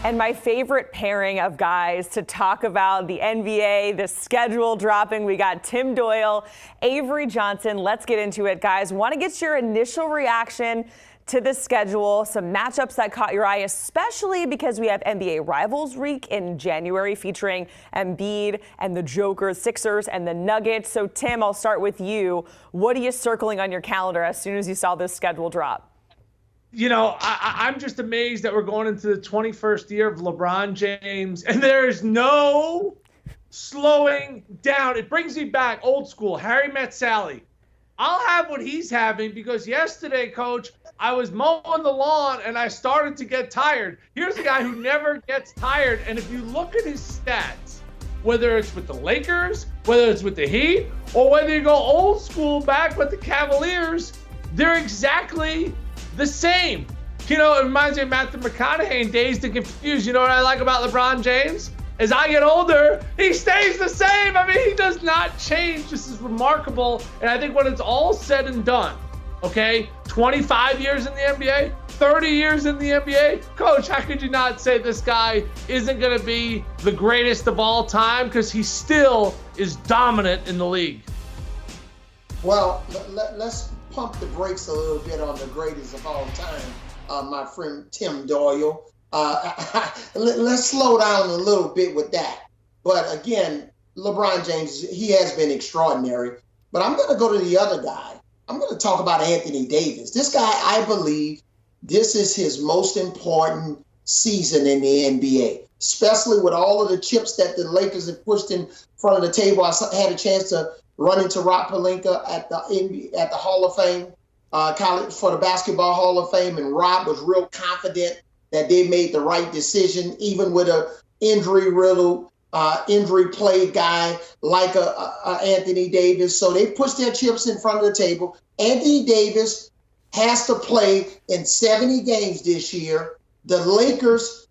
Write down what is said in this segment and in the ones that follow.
And my favorite pairing of guys to talk about the NBA, the schedule dropping. We got Tim Doyle, Avery Johnson. Let's get into it, guys. Want to get your initial reaction to the schedule, some matchups that caught your eye, especially because we have NBA Rivals Week in January featuring Embiid and the Jokers, Sixers, and the Nuggets. So, Tim, I'll start with you. What are you circling on your calendar as soon as you saw this schedule drop? You know, I'm just amazed that we're going into the 21st year of LeBron James, and there is no slowing down. It brings me back old school, Harry Met Sally. I'll have what he's having because yesterday, Coach, I was mowing the lawn and I started to get tired. Here's a guy who never gets tired, and if you look at his stats, whether it's with the Lakers, whether it's with the Heat, or whether you go old school back with the Cavaliers, they're exactly the same. You know, it reminds me of Matthew McConaughey in Dazed and Confused. You know what I like about LeBron James? As I get older, he stays the same. I mean, he does not change. This is remarkable. And I think when it's all said and done, okay, 25 years in the NBA, 30 years in the NBA, Coach, how could you not say this guy isn't going to be the greatest of all time? Because he still is dominant in the league. Well, let's pump the brakes a little bit on the greatest of all time, my friend Tim Doyle. Let's slow down a little bit with that. But again, LeBron James, he has been extraordinary. But I'm going to go to the other guy. I'm going to talk about Anthony Davis. This guy, I believe, this is his most important season in the NBA, especially with all of the chips that the Lakers have pushed in front of the table. I had a chance to run into Rob Pelinka at the Hall of Fame, for the Basketball Hall of Fame, and Rob was real confident that they made the right decision, even with a injury-riddled, injury-plagued guy like Anthony Davis. So they pushed their chips in front of the table. Anthony Davis has to play in 70 games this year. The Lakers,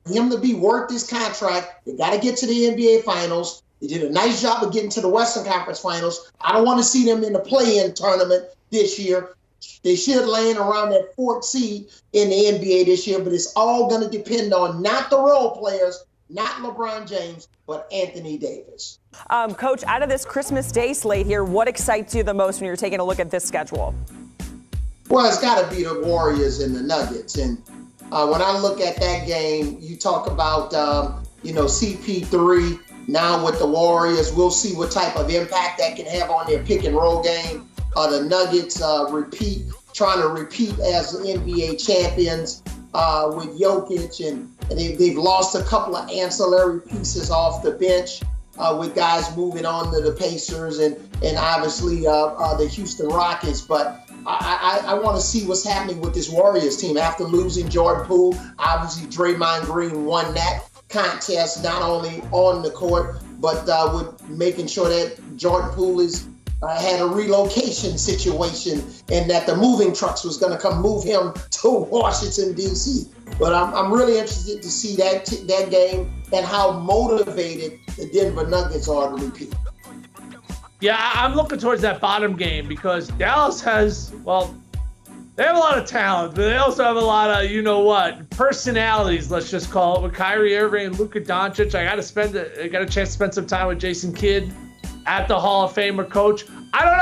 for him to be worth this contract, they got to get to the NBA Finals. They did a nice job of getting to the Western Conference Finals. I don't want to see them in the play-in tournament this year. They should land around that fourth seed in the NBA this year, but it's all going to depend on not the role players, not LeBron James, but Anthony Davis. Coach, out of this Christmas Day slate here, what excites you the most when you're taking a look at this schedule? Well, it's got to be the Warriors and the Nuggets. And when I look at that game, you talk about, CP3 now with the Warriors. We'll see what type of impact that can have on their pick and roll game. The Nuggets trying to repeat as NBA champions with Jokic, and they've lost a couple of ancillary pieces off the bench with guys moving on to the Pacers and obviously the Houston Rockets. But I want to see what's happening with this Warriors team after losing Jordan Poole. Obviously, Draymond Green won that contest not only on the court, but with making sure that Jordan Poole had a relocation situation and that the moving trucks was going to come move him to Washington, D.C. But I'm really interested to see that game and how motivated the Denver Nuggets are to repeat. Yeah, I'm looking towards that bottom game because Dallas has, they have a lot of talent, but they also have a lot of, personalities, let's just call it, with Kyrie Irving and Luka Doncic. I got a chance to spend some time with Jason Kidd at the Hall of Famer, Coach. I don't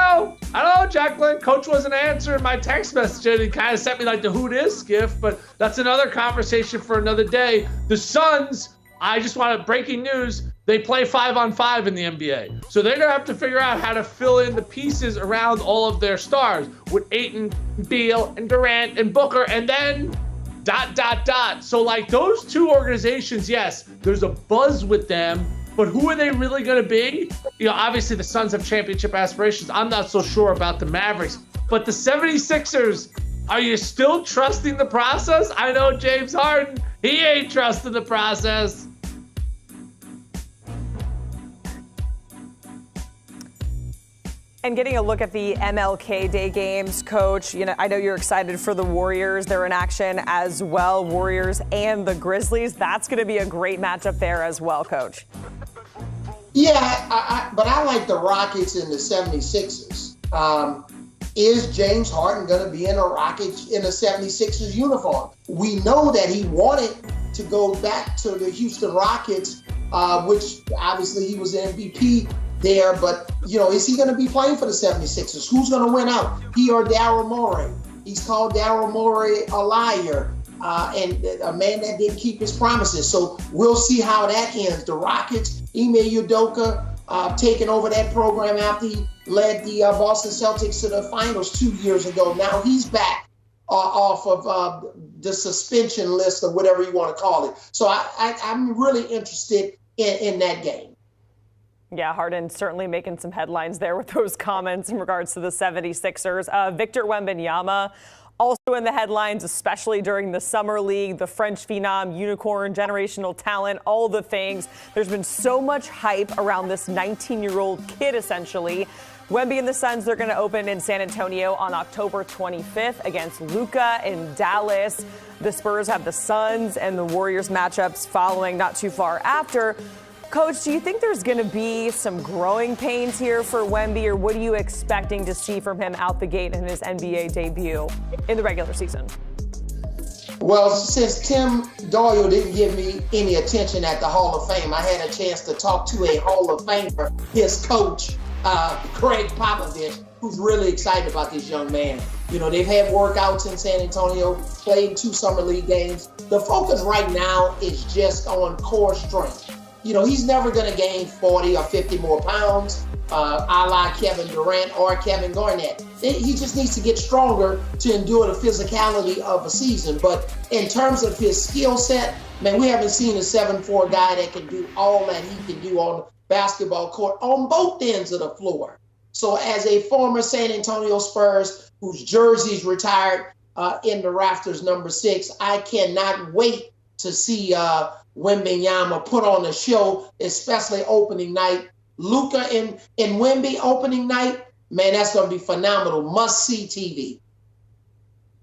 know, Jacqueline. Coach wasn't answering my text message. He kind of sent me like the who dis gift, but that's another conversation for another day. The Suns, I just want breaking news, they play 5-on-5 in the NBA. So they're going to have to figure out how to fill in the pieces around all of their stars with Ayton, Beal, and Durant, and Booker, and then ... So like those two organizations, yes, there's a buzz with them. But who are they really going to be? Obviously the Suns have championship aspirations. I'm not so sure about the Mavericks. But the 76ers, are you still trusting the process? I know James Harden, he ain't trusting the process. And getting a look at the MLK Day games, Coach, I know you're excited for the Warriors. They're in action as well, Warriors and the Grizzlies. That's going to be a great matchup there as well, Coach. Yeah, but I like the Rockets and the 76ers. Is James Harden going to be in a 76ers uniform? We know that he wanted to go back to the Houston Rockets, which obviously he was the MVP there. But, is he going to be playing for the 76ers? Who's going to win out? He or Daryl Morey? He's called Daryl Morey a liar and a man that didn't keep his promises. So we'll see how that ends. The Rockets, Ime Udoka, taking over that program after he led the Boston Celtics to the finals 2 years ago. Now he's back off of the suspension list or whatever you want to call it. So I'm really interested in that game. Yeah, Harden certainly making some headlines there with those comments in regards to the 76ers. Victor Wembanyama also in the headlines, especially during the Summer League, the French phenom, unicorn, generational talent, all the things. There's been so much hype around this 19-year-old kid, essentially. Wemby and the Suns, they're going to open in San Antonio on October 25th against Luka in Dallas. The Spurs have the Suns and the Warriors matchups following not too far after. Coach, do you think there's going to be some growing pains here for Wemby, or what are you expecting to see from him out the gate in his NBA debut in the regular season? Well, since Tim Doyle didn't give me any attention at the Hall of Fame, I had a chance to talk to a Hall of Famer, his coach, Greg Popovich, who's really excited about this young man. They've had workouts in San Antonio, played 2 summer league games. The focus right now is just on core strength. He's never going to gain 40 or 50 more pounds, a la Kevin Durant or Kevin Garnett. He just needs to get stronger to endure the physicality of a season. But in terms of his skill set, man, we haven't seen a 7'4" guy that can do all that he can do on the basketball court on both ends of the floor. So as a former San Antonio Spurs, whose jersey's retired in the rafters, number 6, I cannot wait to see Wembanyama put on a show, especially opening night. Luka and Wemby opening night, man, that's going to be phenomenal. Must-see TV.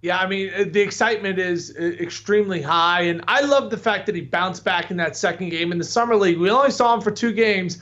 Yeah, I mean, the excitement is extremely high, and I love the fact that he bounced back in that second game in the Summer League. We only saw him for 2 games,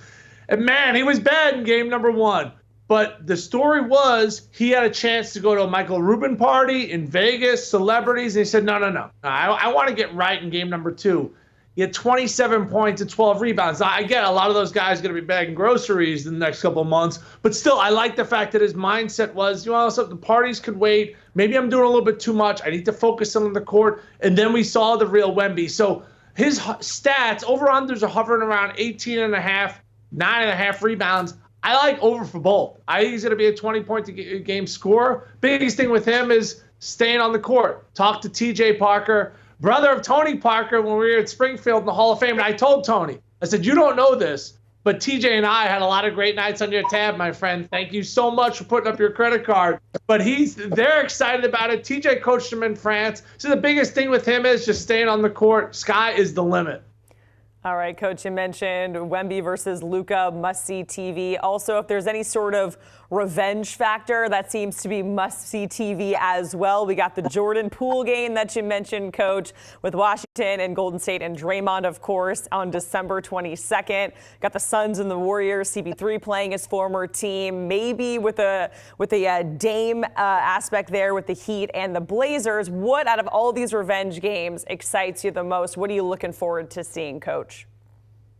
and man, he was bad in game number 1. But the story was he had a chance to go to a Michael Rubin party in Vegas, celebrities, and he said, no. I want to get right in game number 2. He had 27 points and 12 rebounds. Now, I get a lot of those guys are going to be bagging groceries in the next couple of months, but still, I like the fact that his mindset was, so the parties could wait. Maybe I'm doing a little bit too much. I need to focus on the court. And then we saw the real Wemby. So his stats, over-unders are hovering around 18.5, 9.5 rebounds. I like over for both. I think he's going to be a 20-point game scorer. Biggest thing with him is staying on the court. Talk to TJ Parker, brother of Tony Parker, when we were at Springfield in the Hall of Fame. And I told Tony, I said, you don't know this, but TJ and I had a lot of great nights on your tab, my friend. Thank you so much for putting up your credit card. But they're excited about it. TJ coached him in France. So the biggest thing with him is just staying on the court. Sky is the limit. All right, Coach, you mentioned Wemby versus Luka, must-see TV. Also, if there's any sort of revenge factor, that seems to be must-see TV as well. We got the Jordan Poole game that you mentioned, Coach, with Washington and Golden State and Draymond, of course, on December 22nd. Got the Suns and the Warriors, CP3 playing his former team, maybe with a Dame aspect there with the Heat and the Blazers. What out of all these revenge games excites you the most? What are you looking forward to seeing, Coach?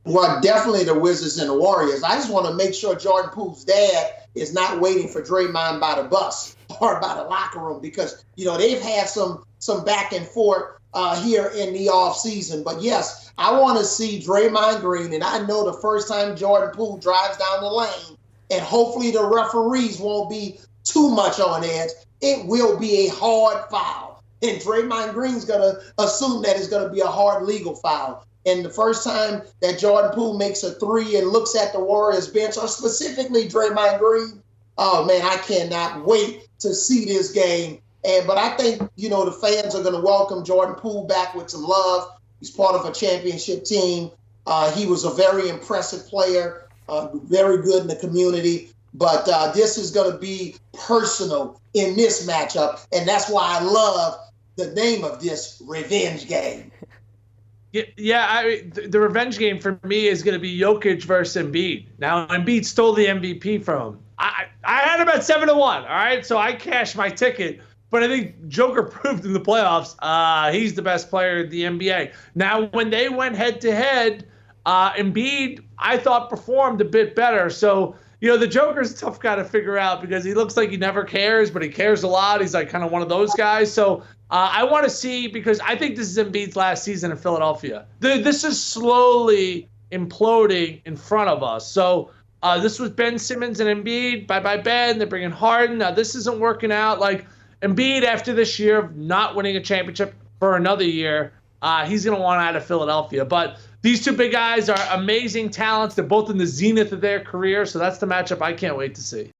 Well, definitely the Wizards and the Warriors. I just want to make sure Jordan Poole's dad is not waiting for Draymond by the bus or by the locker room, because, they've had some back and forth here in the off season. But yes, I want to see Draymond Green, and I know the first time Jordan Poole drives down the lane, and hopefully the referees won't be too much on edge, it will be a hard foul. And Draymond Green's going to assume that it's going to be a hard legal foul. And the first time that Jordan Poole makes a 3 and looks at the Warriors bench, or specifically Draymond Green, oh man, I cannot wait to see this game. But I think, the fans are going to welcome Jordan Poole back with some love. He's part of a championship team. He was a very impressive player, very good in the community. But this is going to be personal in this matchup. And that's why I love the name of this revenge game. Yeah, the revenge game for me is going to be Jokic versus Embiid. Now, Embiid stole the MVP from him. I had him at 7-1, all right? So I cashed my ticket. But I think Joker proved in the playoffs he's the best player in the NBA. Now, when they went head-to-head, Embiid, I thought, performed a bit better. So, the Joker's a tough guy to figure out because he looks like he never cares, but he cares a lot. He's like kind of one of those guys. So I want to see, because I think this is Embiid's last season in Philadelphia. This is slowly imploding in front of us. So this was Ben Simmons and Embiid. Bye-bye, Ben. They're bringing Harden. Now, this isn't working out. Like, Embiid, after this year of not winning a championship for another year, he's going to want out of Philadelphia. But these two big guys are amazing talents. They're both in the zenith of their career, so that's the matchup I can't wait to see.